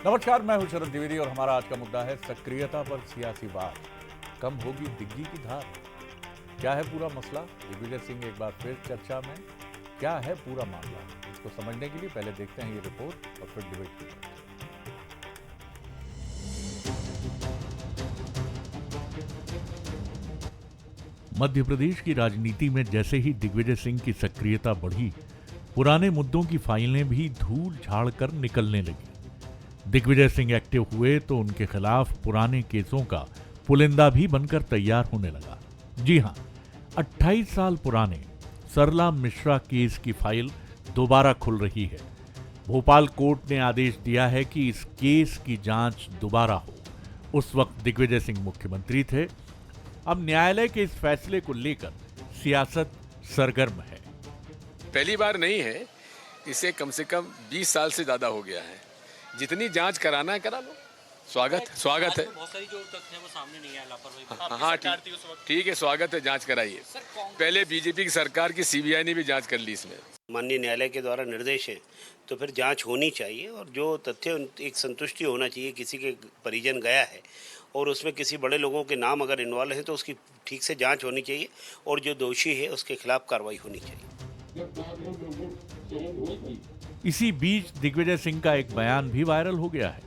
नमस्कार, मैं हूं शरद द्विवेदी और हमारा आज का मुद्दा है सक्रियता पर सियासी वार। कम होगी दिग्गी की धार। क्या है पूरा मसला? दिग्विजय सिंह एक बार फिर चर्चा में। क्या है पूरा मामला? इसको समझने के लिए पहले देखते हैं ये रिपोर्ट और फिर डिबेट की तरफ। मध्य प्रदेश की राजनीति में जैसे ही दिग्विजय सिंह की सक्रियता बढ़ी, पुराने मुद्दों की फाइलें भी धूल झाड़ कर निकलने लगी। दिग्विजय सिंह एक्टिव हुए तो उनके खिलाफ पुराने केसों का पुलिंदा भी बनकर तैयार होने लगा। जी हां, 28 साल पुराने सरला मिश्रा केस की फाइल दोबारा खुल रही है। भोपाल कोर्ट ने आदेश दिया है कि इस केस की जांच दोबारा हो। उस वक्त दिग्विजय सिंह मुख्यमंत्री थे। अब न्यायालय के इस फैसले को लेकर सियासत सरगर्म है। पहली बार नहीं है, इसे कम से कम 20 साल से ज्यादा हो गया है। जितनी जांच कराना है करा लो। स्वागत है। बहुत सारी जो तथ्य है वो सामने नहीं आया, लापरवाही। हाँ, ठीक है, स्वागत है, जांच कराइए। पहले बीजेपी की सरकार की सीबीआई ने भी जांच कर ली इसमें। माननीय न्यायालय के द्वारा निर्देश है तो फिर जांच होनी चाहिए और जो तथ्य एक संतुष्टि होना चाहिए। किसी के परिजन गया है और उसमें किसी बड़े लोगों के नाम अगर इन्वॉल्व है तो उसकी ठीक से जांच होनी चाहिए और जो दोषी है उसके खिलाफ कार्रवाई होनी चाहिए। इसी बीच दिग्विजय सिंह का एक बयान भी वायरल हो गया है,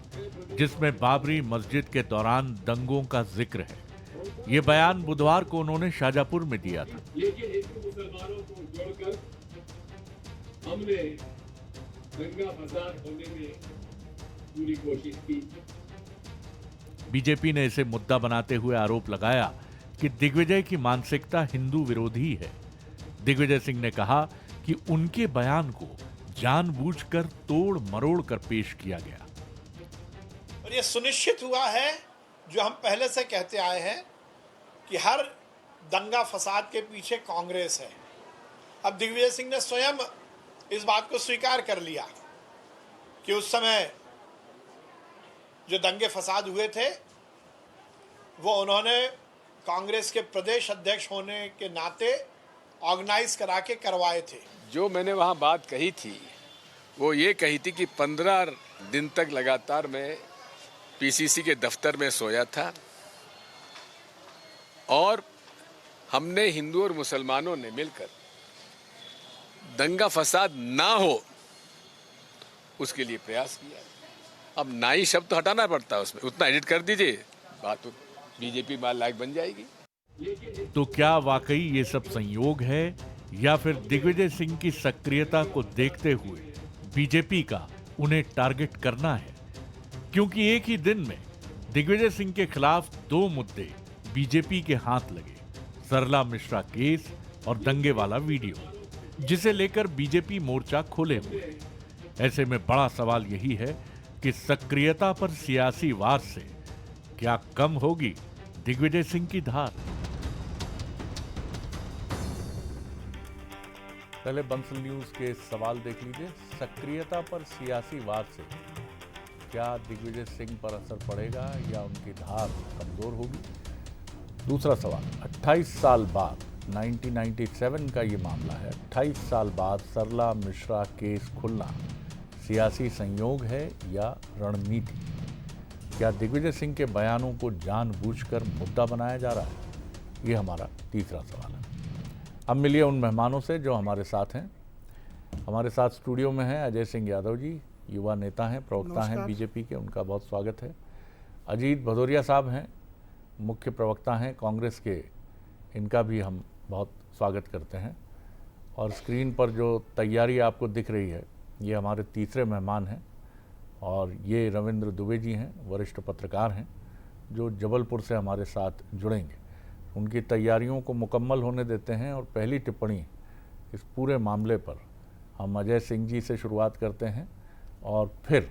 जिसमें बाबरी मस्जिद के दौरान दंगों का जिक्र है। ये बयान बुधवार को उन्होंने शाजापुर में दिया था। लेकिन हिंदू मुसलमानों को जोड़कर हमने दंगा फसाद होने में पूरी कोशिश की। बीजेपी ने इसे मुद्दा बनाते हुए आरोप लगाया कि दिग्विजय की मानसिकता हिंदू विरोधी है। दिग्विजय सिंह ने कहा कि उनके बयान को जानबूझकर तोड़ मरोड़ कर पेश किया गया। और ये सुनिश्चित हुआ है, जो हम पहले से कहते आए हैं, कि हर दंगा फसाद के पीछे कांग्रेस है। अब दिग्विजय सिंह ने स्वयं इस बात को स्वीकार कर लिया कि उस समय जो दंगे फसाद हुए थे वो उन्होंने कांग्रेस के प्रदेश अध्यक्ष होने के नाते ऑर्गेनाइज करा के करवाए थे। जो मैंने वहाँ बात कही थी वो ये कही थी कि 15 दिन तक लगातार मैं पीसीसी के दफ्तर में सोया था और हमने हिंदू और मुसलमानों ने मिलकर दंगा फसाद ना हो उसके लिए प्रयास किया। अब नाई शब्द तो हटाना पड़ता है, उसमें उतना एडिट कर दीजिए, बात तो बीजेपी माल लायक बन जाएगी। तो क्या वाकई ये सब संयोग है या फिर दिग्विजय सिंह की सक्रियता को देखते हुए बीजेपी का उन्हें टारगेट करना है? क्योंकि एक ही दिन में दिग्विजय सिंह के खिलाफ 2 मुद्दे बीजेपी के हाथ लगे, सरला मिश्रा केस और दंगे वाला वीडियो, जिसे लेकर बीजेपी मोर्चा खोले हुए। ऐसे में बड़ा सवाल यही है कि सक्रियता पर सियासी वार से क्या कम होगी दिग्विजय सिंह की धार? पहले बंसल न्यूज के सवाल देख लीजिए। सक्रियता पर सियासी वार से क्या दिग्विजय सिंह पर असर पड़ेगा या उनकी धार कमजोर होगी? दूसरा सवाल, 28 साल बाद 1997 का ये मामला है। 28 साल बाद सरला मिश्रा केस खुलना सियासी संयोग है या रणनीति? क्या दिग्विजय सिंह के बयानों को जानबूझकर मुद्दा बनाया जा रहा है? ये हमारा तीसरा सवाल है। अब मिलिए उन मेहमानों से जो हमारे साथ हैं। हमारे साथ स्टूडियो में हैं अजय सिंह यादव जी, युवा नेता हैं, प्रवक्ता हैं बीजेपी के, उनका बहुत स्वागत है। अजीत भदौरिया साहब हैं, मुख्य प्रवक्ता हैं कांग्रेस के, इनका भी हम बहुत स्वागत करते हैं। और स्क्रीन पर जो तैयारी आपको दिख रही है, ये हमारे तीसरे मेहमान हैं और ये रविंद्र दुबे जी हैं, वरिष्ठ पत्रकार हैं, जो जबलपुर से हमारे साथ जुड़ेंगे। उनकी तैयारियों को मुकम्मल होने देते हैं और पहली टिप्पणी इस पूरे मामले पर हम अजय सिंह जी से शुरुआत करते हैं और फिर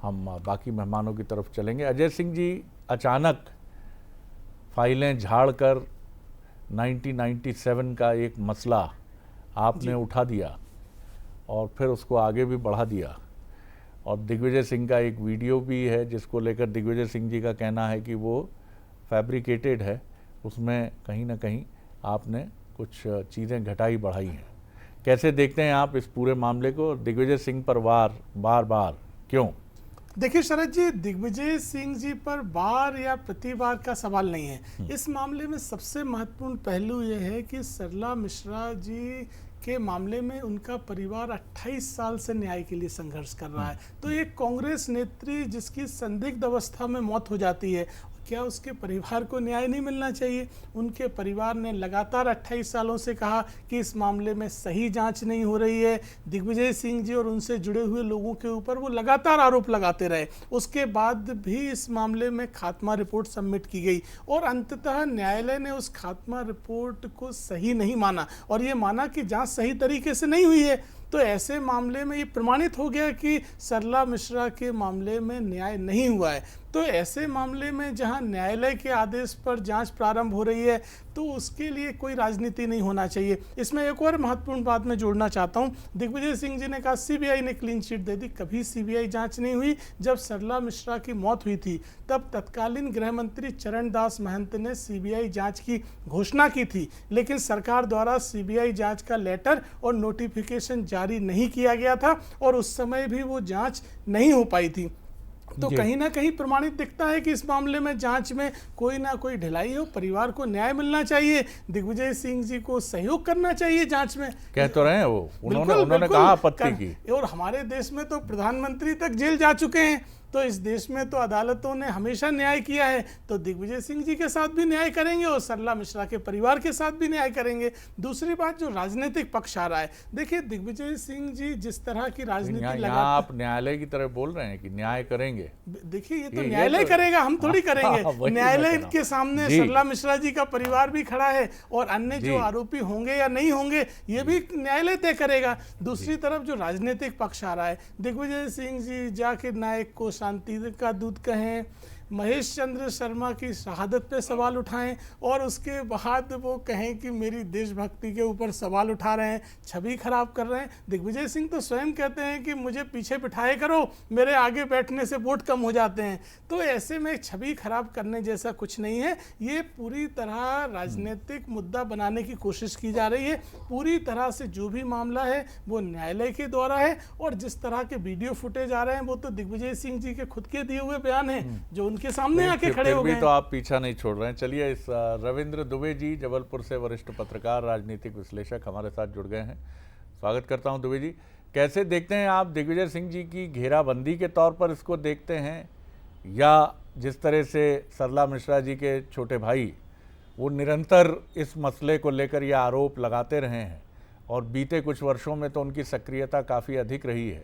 हम बाकी मेहमानों की तरफ चलेंगे। अजय सिंह जी, अचानक फाइलें झाड़कर 1997 का एक मसला आपने उठा दिया और फिर उसको आगे भी बढ़ा दिया, और दिग्विजय सिंह का एक वीडियो भी है जिसको लेकर दिग्विजय सिंह जी का कहना है कि वो फैब्रिकेटेड है, उसमें कहीं ना कहीं आपने कुछ चीज़ें घटाई बढ़ाई हैं। कैसे देखते हैं आप इस पूरे मामले को? दिग्विजय सिंह पर बार बार क्यों? देखिए शरद जी, दिग्विजय सिंह जी पर बार या प्रतिबार का सवाल नहीं है। इस मामले में सबसे महत्वपूर्ण पहलू यह है कि सरला मिश्रा जी के मामले में उनका परिवार 28 साल से न्याय के लिए संघर्ष कर रहा है। तो एक कांग्रेस नेत्री जिसकी संदिग्ध अवस्था में मौत हो जाती है, क्या उसके परिवार को न्याय नहीं मिलना चाहिए? उनके परिवार ने लगातार 28 सालों से कहा कि इस मामले में सही जांच नहीं हो रही है। दिग्विजय सिंह जी और उनसे जुड़े हुए लोगों के ऊपर वो लगातार आरोप लगाते रहे। उसके बाद भी इस मामले में खात्मा रिपोर्ट सबमिट की गई और अंततः न्यायालय ने उस खात्मा रिपोर्ट को सही नहीं माना और ये माना कि जांच सही तरीके से नहीं हुई है। तो ऐसे मामले में ये प्रमाणित हो गया कि सरला मिश्रा के मामले में न्याय नहीं हुआ है। तो ऐसे मामले में जहां न्यायालय के आदेश पर जांच प्रारंभ हो रही है तो उसके लिए कोई राजनीति नहीं होना चाहिए। इसमें एक और महत्वपूर्ण बात मैं जोड़ना चाहता हूं। दिग्विजय सिंह जी ने कहा सीबीआई ने क्लीन चिट दे दी। कभी सीबीआई जांच नहीं हुई। जब सरला मिश्रा की मौत हुई थी तब तत्कालीन गृह मंत्री चरण दास महंत ने सीबीआई जांच की घोषणा की थी, लेकिन सरकार द्वारा सीबीआई जांच का लेटर और नोटिफिकेशन जारी नहीं किया गया था और उस समय भी वो जांच नहीं हो पाई थी। तो कहीं ना कहीं प्रमाणित दिखता है कि इस मामले में जांच में कोई ना कोई ढिलाई हो। परिवार को न्याय मिलना चाहिए, दिग्विजय सिंह जी को सहयोग करना चाहिए जांच में। कह तो रहे हैं वो, उन्होंने कहा आपत्ति की। और हमारे देश में तो प्रधानमंत्री तक जेल जा चुके हैं। तो इस देश में तो अदालतों ने हमेशा न्याय किया है। तो दिग्विजय सिंह जी के साथ भी न्याय करेंगे और सरला मिश्रा के परिवार के साथ भी न्याय करेंगे। दूसरी बात, जो राजनीतिक पक्ष आ रहा है, देखिए दिग्विजय सिंह जी जिस तरह की राजनीति यहाँ आप न्यायालय की तरह बोल रहे हैं कि न्याय करेंगे। देखिए ये तो न्यायालय करेगा, हम थोड़ी करेंगे। न्यायालय के सामने सरला मिश्रा जी का परिवार भी खड़ा है और अन्य जो आरोपी होंगे या नहीं होंगे ये भी न्यायालय तय करेगा। दूसरी तरफ जो राजनीतिक पक्ष आ रहा है, दिग्विजय सिंह जी जाकिर नायक को शांति का दूत कहें, महेश चंद्र शर्मा की शहादत पे सवाल उठाएं और उसके बाद वो कहें कि मेरी देशभक्ति के ऊपर सवाल उठा रहे हैं, छवि खराब कर रहे हैं। दिग्विजय सिंह तो स्वयं कहते हैं कि मुझे पीछे बिठाए करो, मेरे आगे बैठने से वोट कम हो जाते हैं। तो ऐसे में छवि खराब करने जैसा कुछ नहीं है। ये पूरी तरह राजनीतिक मुद्दा बनाने की कोशिश की जा रही है। पूरी तरह से जो भी मामला है वो न्यायालय के द्वारा है और जिस तरह के वीडियो फुटेज आ रहे हैं वो तो दिग्विजय सिंह जी के खुद के दिए हुए बयान हैं जो उनके सामने आके खड़े हो गए। तो आप पीछा नहीं छोड़ रहे हैं। चलिए, इस रविंद्र दुबे जी जबलपुर से वरिष्ठ पत्रकार, राजनीतिक विश्लेषक हमारे साथ जुड़ गए हैं। स्वागत करता हूं दुबे जी। कैसे देखते हैं आप दिग्विजय सिंह जी की घेराबंदी के तौर पर इसको देखते हैं, या जिस तरह से सरला मिश्रा जी के छोटे भाई वो निरंतर इस मसले को लेकर ये आरोप लगाते रहे हैं और बीते कुछ वर्षों में तो उनकी सक्रियता काफ़ी अधिक रही है,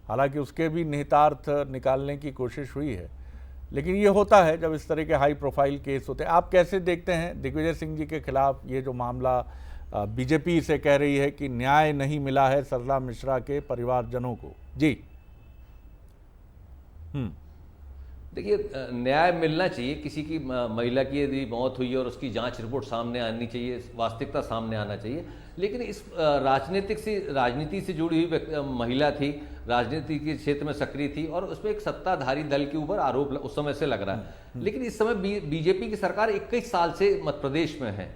हालांकि उसके भी निहितार्थ निकालने की कोशिश हुई है, लेकिन ये होता है जब इस तरह के हाई प्रोफाइल केस होते हैं। आप कैसे देखते हैं दिग्विजय सिंह जी के खिलाफ ये जो मामला बीजेपी इसे कह रही है कि न्याय नहीं मिला है सरला मिश्रा के परिवारजनों को? जी देखिए, न्याय मिलना चाहिए। किसी की महिला की यदि मौत हुई और उसकी जांच रिपोर्ट सामने आनी चाहिए, वास्तविकता सामने आना चाहिए। लेकिन इस राजनीति से जुड़ी हुई महिला थी, राजनीति के क्षेत्र में सक्रिय थी और उसमें एक सत्ताधारी दल के ऊपर आरोप उस समय से लग रहा है। लेकिन इस समय बीजेपी की सरकार 21 साल से मध्य प्रदेश में है।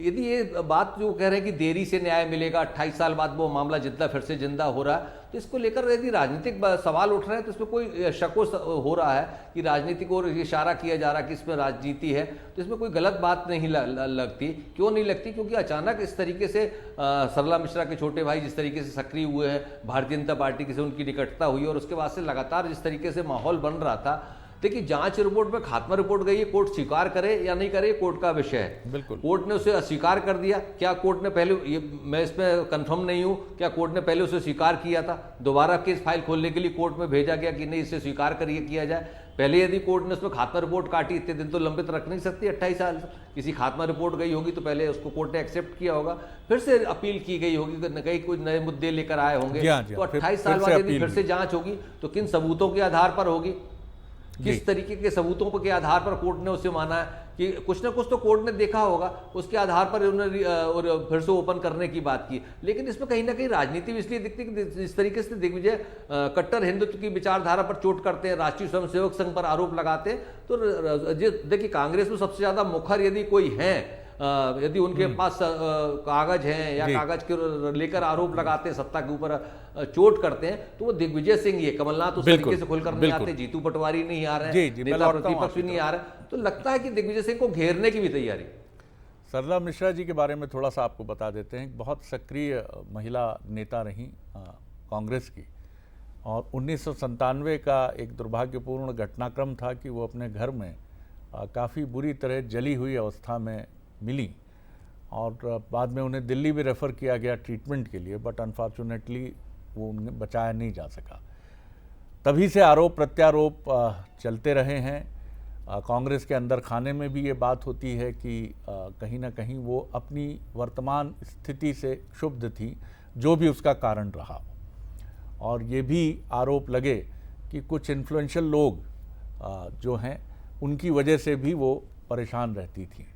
यदि ये बात जो कह रहे हैं कि देरी से न्याय मिलेगा, 28 साल बाद वो मामला फिर से जिंदा हो रहा है, तो इसको लेकर यदि राजनीतिक सवाल उठ रहे हैं तो इसमें कोई शक हो रहा है कि राजनीति को इशारा किया जा रहा है कि इसमें राजनीति है। तो इसमें कोई गलत बात नहीं लगती। क्यों नहीं लगती? क्योंकि अचानक इस तरीके से सरला मिश्रा के छोटे भाई जिस तरीके से सक्रिय हुए हैं, भारतीय जनता पार्टी की से उनकी निकटता हुई और उसके बाद से लगातार जिस तरीके से माहौल बन रहा था। देखिए, जांच रिपोर्ट में खात्मा रिपोर्ट गई है, कोर्ट स्वीकार करे या नहीं करे कोर्ट का विषय है। बिल्कुल, कोर्ट ने उसे अस्वीकार कर दिया। क्या कोर्ट ने पहले, ये मैं इसमें कंफर्म नहीं हूं, क्या कोर्ट ने पहले उसे स्वीकार किया था? दोबारा केस फाइल खोलने के लिए कोर्ट में भेजा गया कि नहीं, इसे स्वीकार करिए, किया जाए। पहले यदि कोर्ट ने उसमें खात्मा रिपोर्ट काटी, इतने दिन तो लंबित रख नहीं सकती 28 साल। किसी खात्मा रिपोर्ट गई होगी तो पहले उसको कोर्ट ने एक्सेप्ट किया होगा, फिर से अपील की गई होगी, कहीं कोई नए मुद्दे लेकर आए होंगे। तो 28 साल बाद यदि फिर से जांच होगी तो किन सबूतों के आधार पर होगी, किस तरीके के सबूतों के आधार पर कोर्ट ने उसे माना है कि कुछ ना कुछ तो कोर्ट ने देखा होगा, उसके आधार पर उन्होंने और फिर से ओपन करने की बात की। लेकिन इसमें कहीं ना कहीं राजनीति इसलिए दिखती है कि जिस तरीके से दिग्विजय कट्टर हिंदुत्व की विचारधारा पर चोट करते हैं, राष्ट्रीय स्वयंसेवक संघ पर आरोप लगाते हैं। तो देखिए, कांग्रेस में सबसे ज्यादा मुखर यदि कोई है यदि उनके पास कागज हैं या कागज के लेकर आरोप लगाते हैं, सत्ता के ऊपर चोट करते हैं, तो वो दिग्विजय सिंह, ये कमलनाथ उस तरीके से खुलकर नहीं आते, जीतू पटवारी नहीं आ रहे हैं, नेता प्रतिपक्ष भी नहीं आ रहे, तो लगता है कि दिग्विजय सिंह को घेरने की भी तैयारी। सरला मिश्रा जी के बारे में थोड़ा सा आपको बता देते हैं। बहुत सक्रिय महिला नेता रहीं कांग्रेस की, और 1997 का एक दुर्भाग्यपूर्ण घटनाक्रम था कि वो अपने घर में काफ़ी बुरी तरह जली हुई अवस्था में मिली, और बाद में उन्हें दिल्ली भी रेफ़र किया गया ट्रीटमेंट के लिए, बट अनफॉर्चुनेटली वो उन्हें बचाया नहीं जा सका। तभी से आरोप प्रत्यारोप चलते रहे हैं। कांग्रेस के अंदर खाने में भी ये बात होती है कि कहीं ना कहीं वो अपनी वर्तमान स्थिति से क्षुब्ध थी, जो भी उसका कारण रहा। और ये भी आरोप लगे कि कुछ इन्फ्लुएंशियल लोग जो हैं उनकी वजह से भी वो परेशान रहती थी।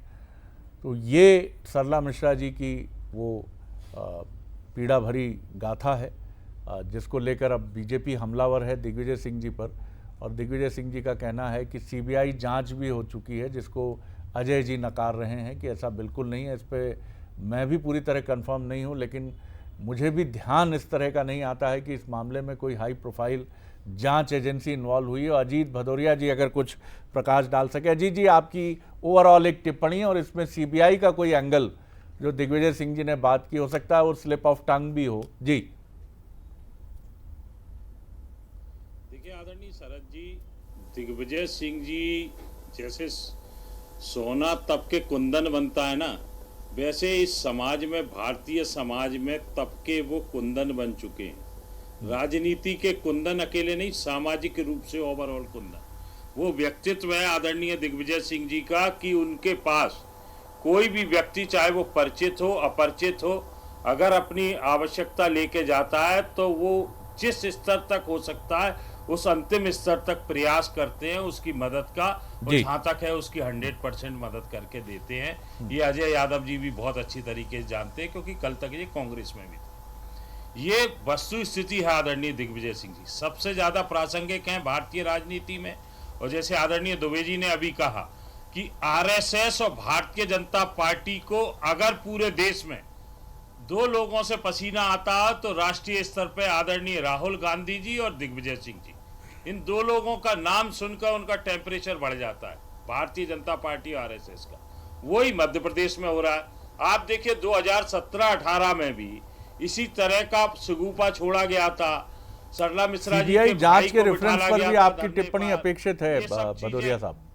तो ये सरला मिश्रा जी की वो पीड़ा भरी गाथा है, जिसको लेकर अब बीजेपी हमलावर है दिग्विजय सिंह जी पर। और दिग्विजय सिंह जी का कहना है कि सीबीआई जांच भी हो चुकी है, जिसको अजय जी नकार रहे हैं कि ऐसा बिल्कुल नहीं है। इस पर मैं भी पूरी तरह कंफर्म नहीं हूं, लेकिन मुझे भी ध्यान इस तरह का नहीं आता है कि इस मामले में कोई हाई प्रोफाइल जांच एजेंसी इन्वॉल्व हुई है। अजीत भदौरिया जी अगर कुछ प्रकाश डाल सके। अजीत जी, आपकी ओवरऑल एक टिप्पणी, और इसमें सीबीआई का कोई एंगल जो दिग्विजय सिंह जी ने बात की, हो सकता है और स्लिप ऑफ टंग भी हो। जी देखिए आदरणीय शरद जी, दिग्विजय सिंह जी जैसे सोना तब के कुंदन बनता है ना, वैसे इस समाज में, भारतीय समाज में तब के वो कुंदन बन चुके हैं। राजनीति के कुंदन अकेले नहीं, सामाजिक रूप से ओवरऑल कुंदन। वो व्यक्तित्व है आदरणीय दिग्विजय सिंह जी का कि उनके पास कोई भी व्यक्ति, चाहे वो परिचित हो अपरिचित हो, अगर अपनी आवश्यकता लेके जाता है तो वो जिस स्तर तक हो सकता है उस अंतिम स्तर तक प्रयास करते हैं उसकी मदद का, और जहां तक है उसकी 100% मदद करके देते हैं। ये अजय यादव जी भी बहुत अच्छी तरीके से जानते हैं, क्योंकि कल तक ये कांग्रेस में भी थे। ये वस्तु स्थिति है आदरणीय दिग्विजय सिंह जी, सबसे ज्यादा प्रासंगिक हैं भारतीय राजनीति में। और जैसे आदरणीय दुबे जी ने अभी कहा कि आरएसएस और भारतीय जनता पार्टी को अगर पूरे देश में दो लोगों से पसीना आता है तो राष्ट्रीय स्तर पर आदरणीय राहुल गांधी जी और दिग्विजय सिंह जी, इन दो लोगों का नाम सुनकर उनका टेम्परेचर बढ़ जाता है, भारतीय जनता पार्टी और आरएसएस का। वही मध्य प्रदेश में हो रहा है। आप देखिए 2017-18 में भी इसी तरह का सुगुफा छोड़ा गया था। सरला मिश्रा जी के जांच के रेफरेंस पर भी आपकी टिप्पणी अपेक्षित है भदौरिया साहब।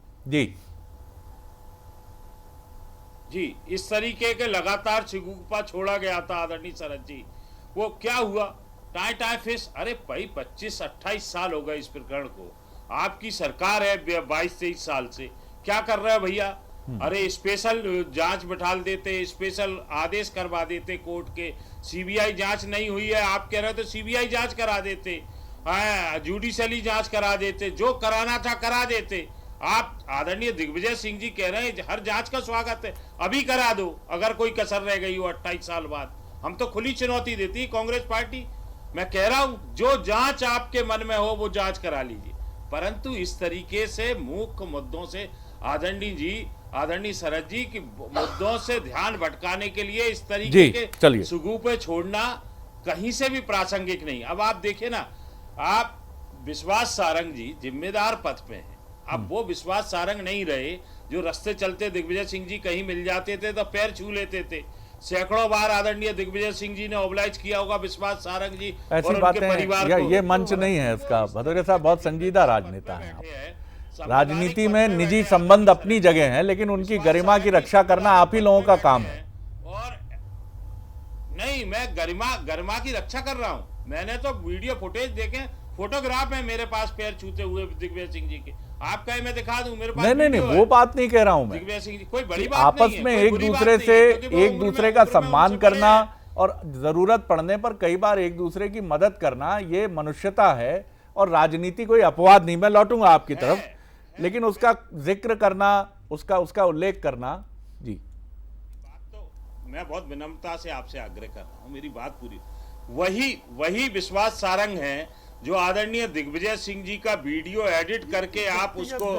जी, इस तरीके के लगातार सुगुफा छोड़ा गया था आदरणीय शरद जी। वो क्या हुआ, टाई फिश। अरे भाई 25-28 साल हो गए इस प्रकरण को, आपकी सरकार है 22-23 साल से, क्या कर रहे हैं भैया? अरे स्पेशल जांच बिठा देते, स्पेशल आदेश करवा देते कोर्ट के। सीबीआई जांच नहीं हुई है आप कह रहे हो तो सीबीआई जांच करा देते, जुडिशली जांच करा देते, जो कराना था करा देते। आप आदरणीय दिग्विजय सिंह जी कह रहे हैं हर जांच का स्वागत है, अभी करा दो अगर कोई कसर रह गई हो 28 साल बाद। हम तो खुली चुनौती देती है कांग्रेस पार्टी। मैं कह रहा हूं जो जांच आपके मन में हो वो जांच करा लीजिए, परंतु इस तरीके से मुख्य मुद्दों से आदरणीय शरद जी की मुद्दों से ध्यान भटकाने के लिए इस तरीके के सुगुफे छोड़ना कहीं से भी प्रासंगिक नहीं। अब आप देखिए ना, आप विश्वास सारंग जी जिम्मेदार पद पे हैं, अब वो विश्वास सारंग नहीं रहे जो रास्ते चलते दिग्विजय सिंह जी कहीं मिल जाते थे तो पैर छू लेते थे। सैकड़ों बार आदरणीय दिग्विजय सिंह जी ने ओबलाइज किया होगा विश्वास सारंग जी ऐसी और बातें उनके परिवार को। ये मंच नहीं है इसका। भदौरिया साहब बहुत संजीदा राजनेता हैं आप। राजनीति में निजी संबंध अपनी जगह हैं, लेकिन उनकी गरिमा की रक्षा करना आप ही लोगों का काम है। और नहीं, मैं गरिमा की रक्षा कर रहा हूं। मैंने तो वीडियो फुटेज देखे, फोटोग्राफ है मेरे पास पैर छूते हुए दिग्विजय सिंह जी के। आप कहे मैं दिखा दूं, मेरे पास नहीं, वो बात नहीं कह रहा हूं मैं। दिग्विजय सिंह जी कोई बड़ी बात आपस नहीं में है, एक दूसरे का सम्मान करना और जरूरत पड़ने पर कई बार एक दूसरे की मदद करना, ये मनुष्यता है और राजनीति कोई अपवाद नहीं। मैं लौटूंगा आपकी तरफ, लेकिन उसका जिक्र करना, उसका उल्लेख करना। जी, बात तो मैं बहुत विनम्रता से आपसे आग्रह कर रहा हूं, मेरी बात पूरी। वही विश्वास सारंग है जो आदरणीय दिग्विजय सिंह जी का वीडियो एडिट करके आप उसको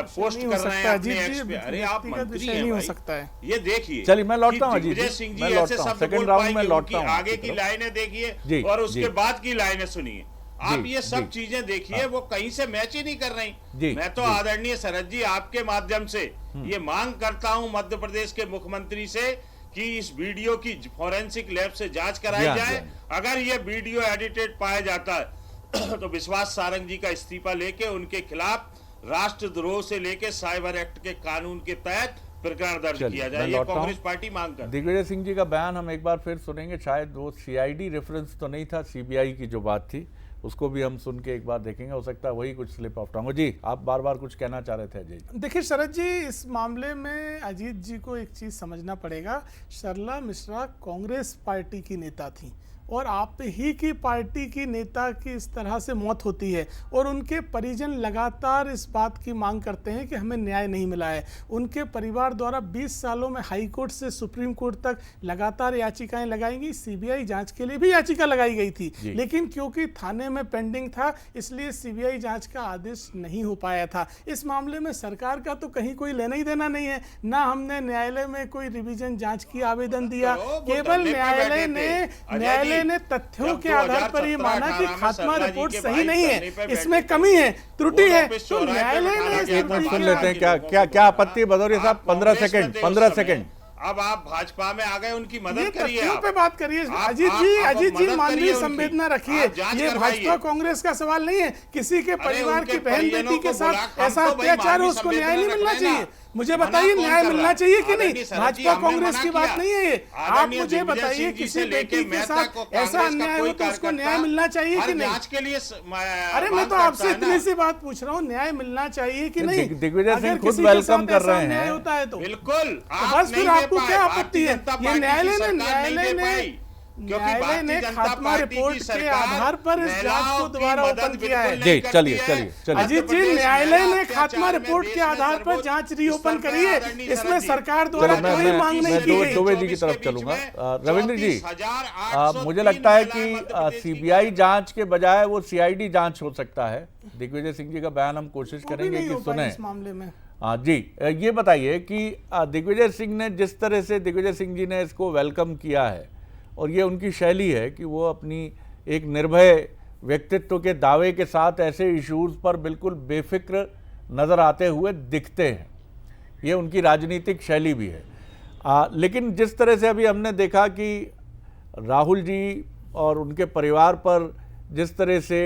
पोस्ट कर रहे हैं अपने एक्स पे। अरे आप मंत्री हैं भाई, ये देखिए। चलिए मैं लौटता हूँ दिग्विजय सिंह जी ऐसे शब्द बोल पाएंगे, उनकी आगे की लाइनें देखिए और उसके बाद की लाइनें सुनिए। आप ये सब चीजें देखिए, वो कहीं से मैच ही नहीं कर रही। मैं तो आदरणीय शरद जी आपके माध्यम से ये मांग करता हूं मध्य प्रदेश के मुख्यमंत्री से कि इस वीडियो की फॉरेंसिक लैब से जांच कराई जाए। अगर ये वीडियो एडिटेड पाया जाता है तो विश्वास सारंग जी का इस्तीफा लेके उनके खिलाफ राष्ट्रद्रोह से लेके साइबर एक्ट के कानून के तहत प्रकरण दर्ज किया जाए। ये कांग्रेस पार्टी मांग कर। दिग्विजय सिंह जी का बयान हम एक बार फिर सुनेंगे। शायद वो सीआईडी रेफरेंस तो नहीं था, सीबीआई की जो बात थी उसको भी हम सुन के एक बार देखेंगे। हो सकता है वही कुछ स्लिप ऑफ टंग हो। जी आप बार बार कुछ कहना चाह रहे थे अजय जी। देखिए शरद जी, इस मामले में अजीत जी को एक चीज समझना पड़ेगा। सरला मिश्रा कांग्रेस पार्टी की नेता थी और आप ही की पार्टी की नेता की इस तरह से मौत होती है और उनके परिजन लगातार इस बात की मांग करते हैं कि हमें न्याय नहीं मिला है। उनके परिवार द्वारा 20 सालों में हाई कोर्ट से सुप्रीम कोर्ट तक लगातार याचिकाएं लगाई गई, सीबीआई जांच के लिए भी याचिका लगाई गई थी, लेकिन क्योंकि थाने में पेंडिंग था इसलिए सीबीआई जांच का आदेश नहीं हो पाया था। इस मामले में सरकार का तो कहीं कोई लेना ही देना नहीं है, ना हमने न्यायालय में कोई रिवीजन जांच की आवेदन दिया। केवल न्यायालय ने तथ्यों के आधार पर ये माना कि खात्मा रिपोर्ट सही नहीं है, इसमें कमी है, त्रुटि है, तो न्यायालय ने सुन लेते हैं क्या आपत्ति भदौरिया साहब। 15 सेकंड। अब आप भाजपा में आ गए, उनकी मदद करिए, पे बात करिए। अजीत जी मानवीय संवेदना रखिए। ये भाजपा कांग्रेस का सवाल नहीं है। किसी के परिवार की बहन बेटी के साथ ऐसा अत्याचार हो, उसको न्याय नहीं मिलना चाहिए। मुझे बताइए न्याय मिलना चाहिए कि नहीं? भाजपा कांग्रेस की बात नहीं है ये। आप मुझे बताइए किसी बेटी के साथ ऐसा अन्याय हो तो उसको न्याय मिलना चाहिए कि नहीं? जांच के लिए अरे मैं तो आपसे इतनी सी बात पूछ रहा हूँ, न्याय मिलना चाहिए कि नहीं? दिग्विजय सिंह खुद वेलकम कर रहे हैं। होता है तो बिल्कुल, बस फिर आपको क्या आपत्ति है? ये न्यायालय ने खात्मा रिपोर्ट के आधार पर इस जांच को दोबारा ओपन किया है। जी चलिए। अजीत जी, न्यायालय ने खात्मा रिपोर्ट के आधार पर जांच रीओपन करी है, इसमें सरकार द्वारा कोई मांग नहीं की गई। दुबे जी की तरफ चलूंगा। रविंद्र जी, मुझे लगता है कि सीबीआई जांच के बजाय वो सीआईडी जांच हो सकता है। दिग्विजय सिंह जी का बयान हम कोशिश करेंगे कि सुने इस मामले में। जी ये बताइए कि दिग्विजय सिंह ने जिस तरह से दिग्विजय सिंह जी ने इसको वेलकम किया है और ये उनकी शैली है कि वो अपनी एक निर्भय व्यक्तित्व के दावे के साथ ऐसे इश्यूज पर बिल्कुल बेफिक्र नज़र आते हुए दिखते हैं, ये उनकी राजनीतिक शैली भी है। लेकिन जिस तरह से अभी हमने देखा कि राहुल जी और उनके परिवार पर जिस तरह से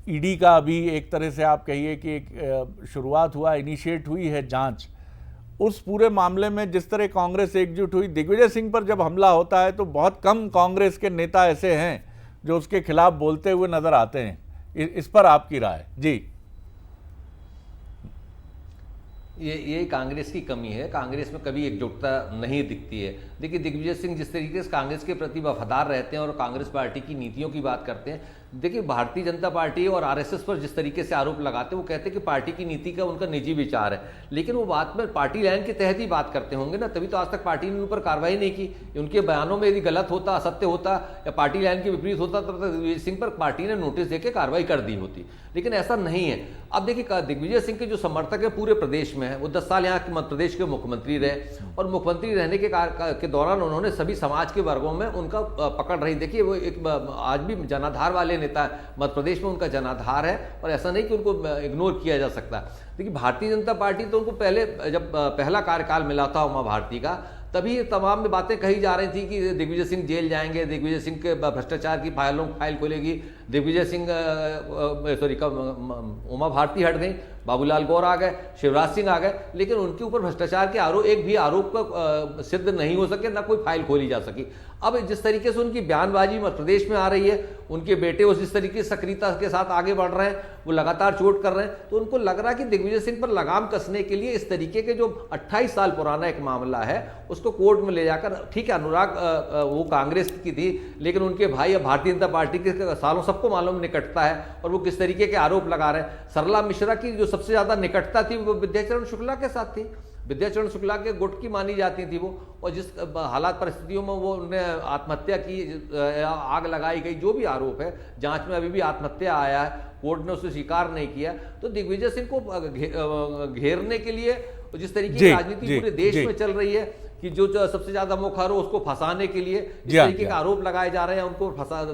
ईडी का अभी एक तरह से आप कहिए कि एक शुरुआत हुआ, इनिशिएट हुई है जांच, उस पूरे मामले में जिस तरह कांग्रेस एकजुट हुई, दिग्विजय सिंह पर जब हमला होता है तो बहुत कम कांग्रेस के नेता ऐसे हैं जो उसके खिलाफ बोलते हुए नजर आते हैं। इस पर आपकी राय? जी ये कांग्रेस की कमी है। कांग्रेस में कभी एकजुटता नहीं दिखती है। देखिए दिग्विजय सिंह जिस तरीके से कांग्रेस के प्रति वफादार रहते हैं और कांग्रेस पार्टी की नीतियों की बात करते हैं, देखिए भारतीय जनता पार्टी और आरएसएस पर जिस तरीके से आरोप लगाते हैं, वो कहते हैं कि पार्टी की नीति का उनका निजी विचार है, लेकिन वो बात में पार्टी लाइन के तहत ही बात करते होंगे ना, तभी तो आज तक पार्टी ने उन पर कार्रवाई नहीं की। उनके बयानों में यदि गलत होता, असत्य होता या पार्टी लाइन के विपरीत होता तब तक दिग्विजय सिंह पर पार्टी ने नोटिस देकर कार्रवाई कर दी होती, लेकिन ऐसा नहीं है। अब देखिए दिग्विजय सिंह के जो समर्थक है पूरे प्रदेश में है, वो 10 साल यहाँ मध्य प्रदेश के मुख्यमंत्री रहे और मुख्यमंत्री रहने के दौरान उन्होंने सभी समाज के वर्गों में उनका पकड़ रही। देखिए वो एक आज भी जनाधार वाले नेता है, मध्य प्रदेश में उनका जनाधार है और ऐसा नहीं कि उनको इग्नोर किया जा सकता। देखिए भारतीय जनता पार्टी तो उनको पहले जब पहला कार्यकाल मिला था उमा भारती का, तभी तमाम में बातें कही जा रही थी कि दिग्विजय सिंह जेल जाएंगे, दिग्विजय सिंह के भ्रष्टाचार की फाइल खुलेगी, दिग्विजय सिंह उमा भारती हट गई, बाबूलाल गौर आ गए, शिवराज सिंह आ गए, लेकिन उनके ऊपर भ्रष्टाचार के एक भी आरोप का सिद्ध नहीं हो सके, ना कोई फाइल खोली जा सकी। अब जिस तरीके से उनकी बयानबाजी मध्य प्रदेश में आ रही है, उनके बेटे उस जिस तरीके से सक्रियता के साथ आगे बढ़ रहे हैं, वो लगातार चोट कर रहे हैं, तो उनको लग रहा है कि दिग्विजय सिंह पर लगाम कसने के लिए इस तरीके के जो 28 साल पुराना एक मामला है उसको कोर्ट में ले जाकर, ठीक है अनुराग वो कांग्रेस की थी, लेकिन उनके भाई अब भारतीय जनता पार्टी के सालों सबको मालूम निकटता है और वो किस तरीके के आरोप लगा रहे हैं। सरला मिश्रा की जो सबसे ज्यादा निकटता थी वो विद्याचरण शुक्ला के साथ थी। विद्याचरण शुक्ला के गुट की मानी जाती थी वो, और जिस हालात परिस्थितियों में वो उन्हें आत्महत्या की, आग लगाई गई, जो भी आरोप है जांच में अभी भी आत्महत्या आया है, कोर्ट ने उसे स्वीकार नहीं किया। तो दिग्विजय सिंह को घेरने के लिए जिस तरीके की राजनीति पूरे देश में चल रही है कि जो सबसे ज्यादा मुखर हो उसको फंसाने के लिए जिस तरीके का आरोप लगाए जा रहे हैं, उनको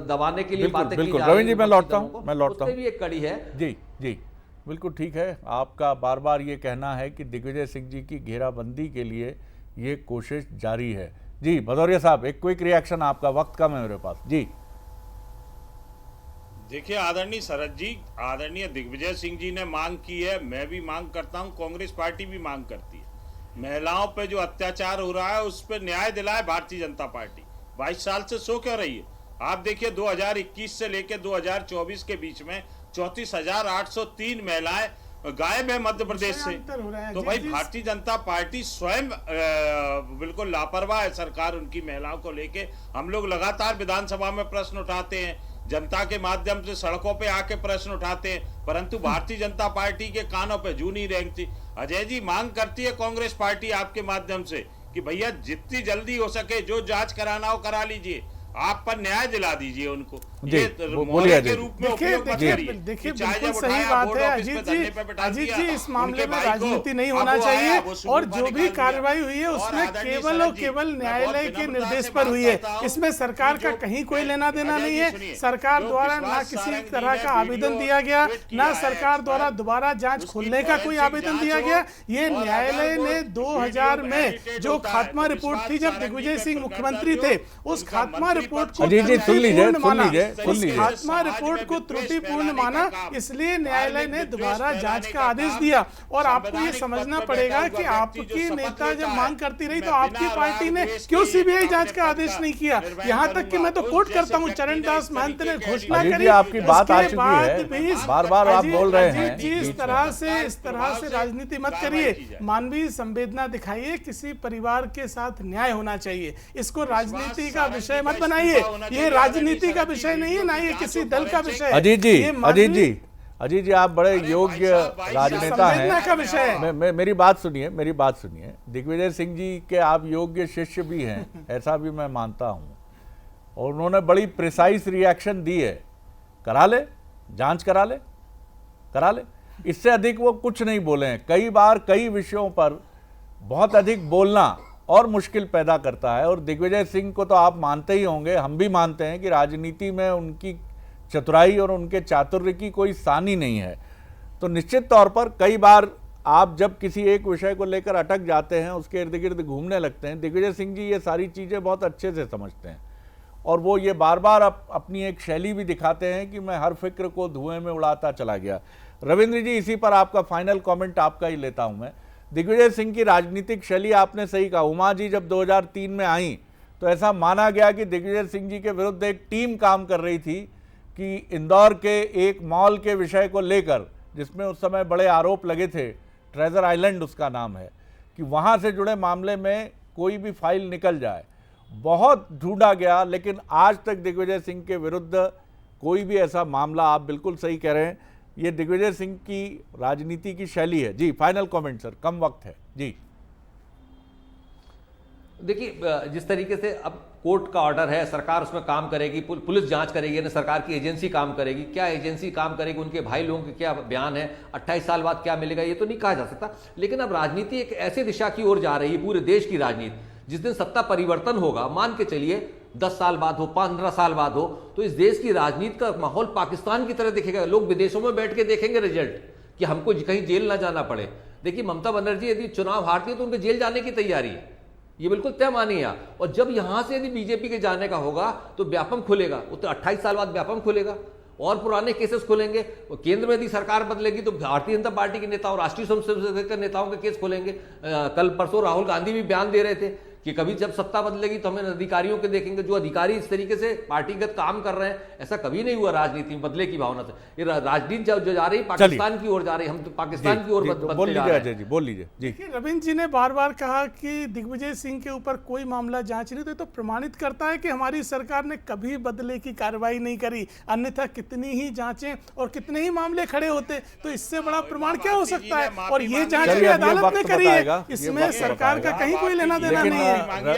दबाने के लिए बातें की जा रही हैं। रविंद्र जी मैं लौटता हूँ उसमें भी एक कड़ी है। जी जी बिल्कुल ठीक है, आपका बार बार ये कहना है कि दिग्विजय सिंह जी की घेराबंदी के लिए ये कोशिश जारी है। जी भदौरिया साहब एक क्विक रिएक्शन आपका, वक्त कम है मेरे पास। जी देखिए आदरणीय शरद जी, आदरणीय दिग्विजय सिंह जी ने मांग की है, मैं भी मांग करता हूं, कांग्रेस पार्टी भी मांग करती है। महिलाओं पे जो अत्याचार हो रहा है उस पर न्याय दिलाए भारतीय जनता पार्टी। 22 साल से सो क्यों रही है? आप देखिए 2021 से लेकर 2024 के बीच में 34,803 महिलाएं गायब है मध्य प्रदेश से। तो भाई भारतीय जनता पार्टी स्वयं बिल्कुल लापरवाह है, सरकार उनकी महिलाओं को लेके। हम लोग लगातार विधानसभा में प्रश्न उठाते हैं, जनता के माध्यम से सड़कों पे आके प्रश्न उठाते हैं, परंतु भारतीय जनता पार्टी के कानों पे जू नहीं रेंगती। अजय जी, मांग करती है कांग्रेस पार्टी आपके माध्यम से कि भैया जितनी जल्दी हो सके जो जांच कराना हो करा लीजिए, आप पर न्याय दिला दीजिए उनको। ये के रूप में उपयोग मत करिए। देखिए बिल्कुल सही बात है अजीत जी, इस मामले में राजनीति नहीं होना चाहिए, और जो भी कार्रवाई हुई है उसमें केवल और केवल न्यायालय के निर्देश पर हुई है। इसमें सरकार का कहीं कोई लेना देना नहीं है। सरकार द्वारा ना किसी तरह का आवेदन दिया गया, ना सरकार द्वारा दोबारा जांच खोलने का कोई आवेदन दिया गया। ये न्यायालय ने 2000 में जो खात्मा रिपोर्ट थी जब दिग्विजय सिंह मुख्यमंत्री थे, उस खात्मा रिपोर्ट को खात्मा रिपोर्ट को त्रुटिपूर्ण माना, इसलिए न्यायालय ने दोबारा जांच का आदेश दिया। और आपको ये समझना पड़ेगा कि आपकी नेता जब मांग करती रही तो आपकी पार्टी ने क्यों सीबीआई जांच का आदेश नहीं किया? यहां तक कि मैं तो कोट करता हूं, चरणदास महंत ने घोषणा करी, आपकी बात आ चुकी है, बार-बार आप बोल रहे हैं। इस तरह से राजनीति मत करिए, मानवीय संवेदना दिखाइए, किसी परिवार के साथ न्याय होना चाहिए। इसको राजनीति का विषय मत बनाइए, ये राजनीति का विषय नहीं है, ना ये किसी दल का विषय है। अजीत जी आप बड़े योग्य राजनेता हैं, का विषय है। मेरी बात सुनिए। दिग्विजय सिंह जी के आप योग्य शिष्य भी हैं, ऐसा भी मैं मानता हूं, और उन्होंने बड़ी प्रिसाइज रिएक्शन दी है। करा ले जांच, करा ले, इससे अधिक वो कुछ नहीं बोले हैं। कई बार कई विषयों पर बहुत अधिक बोलना और मुश्किल पैदा करता है, और दिग्विजय सिंह को तो आप मानते ही होंगे, हम भी मानते हैं कि राजनीति में उनकी चतुराई और उनके चातुर्य की कोई सानी नहीं है। तो निश्चित तौर पर कई बार आप जब किसी एक विषय को लेकर अटक जाते हैं, उसके इर्द गिर्द घूमने लगते हैं। दिग्विजय सिंह जी ये सारी चीज़ें बहुत अच्छे से समझते हैं, और वो ये बार बार अपनी एक शैली भी दिखाते हैं कि मैं हर फिक्र को धुएं में उड़ाता चला गया। रविंद्र जी, इसी पर आपका फाइनल कॉमेंट आपका ही लेता हूँ मैं। दिग्विजय सिंह की राजनीतिक शैली आपने सही कहा। उमा जी जब 2003 में आई तो ऐसा माना गया कि दिग्विजय सिंह जी के विरुद्ध एक टीम काम कर रही थी कि इंदौर के एक मॉल के विषय को लेकर, जिसमें उस समय बड़े आरोप लगे थे, ट्रेजर आइलैंड उसका नाम है, कि वहाँ से जुड़े मामले में कोई भी फाइल निकल जाए। बहुत ढूंढा गया, लेकिन आज तक दिग्विजय सिंह के विरुद्ध कोई भी ऐसा मामला, आप बिल्कुल सही कह रहे हैं, ये दिग्विजय सिंह की राजनीति की शैली है। जी फाइनल कमेंट सर, कम वक्त है। जी देखिए, जिस तरीके से अब कोर्ट का ऑर्डर है, सरकार उसमें काम करेगी, पुलिस जांच करेगी, यानी सरकार की एजेंसी काम करेगी। क्या एजेंसी काम करेगी, उनके भाई लोगों के क्या बयान है, 28 साल बाद क्या मिलेगा, ये तो नहीं कहा जा सकता। लेकिन अब राजनीति एक ऐसी दिशा की ओर जा रही है, पूरे देश की राजनीति। जिस दिन सत्ता परिवर्तन होगा, मान के चलिए 10 साल बाद हो, 15 साल बाद हो, तो इस देश की राजनीति का माहौल पाकिस्तान की तरह दिखेगा। लोग विदेशों में बैठ के देखेंगे रिजल्ट, कि हमको कहीं जेल ना जाना पड़े। देखिए, ममता बनर्जी यदि चुनाव हारती है तो उनके जेल जाने की तैयारी है, ये बिल्कुल तय मानिए आप। और जब यहां से यदि बीजेपी के जाने का होगा तो व्यापम खुलेगा, तो 28 साल बाद व्यापम खुलेगा और पुराने केसेस खुलेंगे। केंद्र में यदि सरकार बदलेगी तो भारतीय जनता पार्टी के नेताओं, राष्ट्रीय स्वयंसेवक नेताओं के केस खुलेंगे। कल परसों राहुल गांधी भी बयान दे रहे थे कि कभी जब सत्ता बदलेगी तो हमें अधिकारियों के देखेंगे, जो अधिकारी इस तरीके से पार्टीगत काम कर रहे हैं, ऐसा कभी नहीं हुआ राजनीति में बदले की भावना से। ये राजनीति जो जा रही पाकिस्तान की ओर जा रही, हम तो पाकिस्तान की ओर बोल लीजिए अजय जी, बोल लीजिए जी। रविंद्र जी ने बार बार कहा कि दिग्विजय सिंह के ऊपर कोई मामला जांच नहीं, तो प्रमाणित करता है कि हमारी सरकार ने कभी बदले की कार्रवाई नहीं करी, अन्यथा कितनी ही जांचें और कितने ही मामले खड़े होते, तो इससे बड़ा प्रमाण क्या हो सकता है। और ये जांच भी अदालत ने करी है, इसमें सरकार का कहीं कोई लेना देना नहीं है।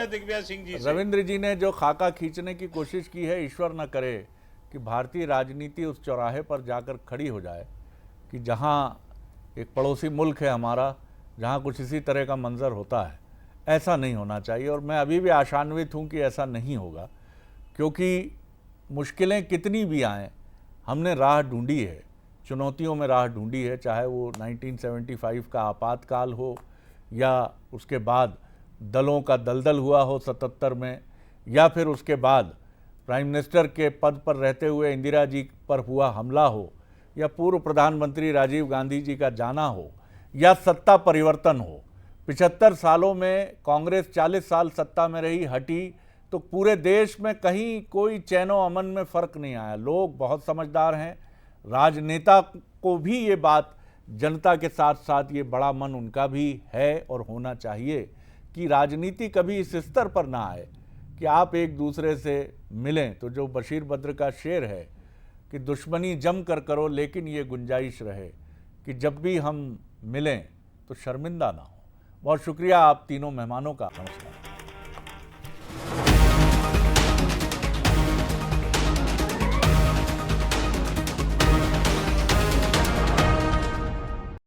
दिग्विजय सिंह जी रविंद्र जी ने जो खाका खींचने की कोशिश की है, ईश्वर न करे कि भारतीय राजनीति उस चौराहे पर जाकर खड़ी हो जाए कि जहां एक पड़ोसी मुल्क है हमारा, जहां कुछ इसी तरह का मंजर होता है। ऐसा नहीं होना चाहिए और मैं अभी भी आशान्वित हूं कि ऐसा नहीं होगा, क्योंकि मुश्किलें कितनी भी आएँ हमने राह ढूंढी है, चुनौतियों में राह ढूंढी है, चाहे वो 1975 का आपातकाल हो या उसके बाद दलों का दलदल हुआ हो 77 में, या फिर उसके बाद प्राइम मिनिस्टर के पद पर रहते हुए इंदिरा जी पर हुआ हमला हो, या पूर्व प्रधानमंत्री राजीव गांधी जी का जाना हो, या सत्ता परिवर्तन हो। 75 सालों में कांग्रेस 40 साल सत्ता में रही, हटी, तो पूरे देश में कहीं कोई चैनो अमन में फ़र्क नहीं आया। लोग बहुत समझदार हैं, राजनेता को भी ये बात, जनता के साथ साथ ये बड़ा मन उनका भी है और होना चाहिए कि राजनीति कभी इस स्तर पर ना आए कि आप एक दूसरे से मिलें। तो जो बशीर बद्र का शेर है कि दुश्मनी जम कर करो लेकिन ये गुंजाइश रहे कि जब भी हम मिलें तो शर्मिंदा ना हो। बहुत शुक्रिया आप तीनों मेहमानों का। नमस्कार।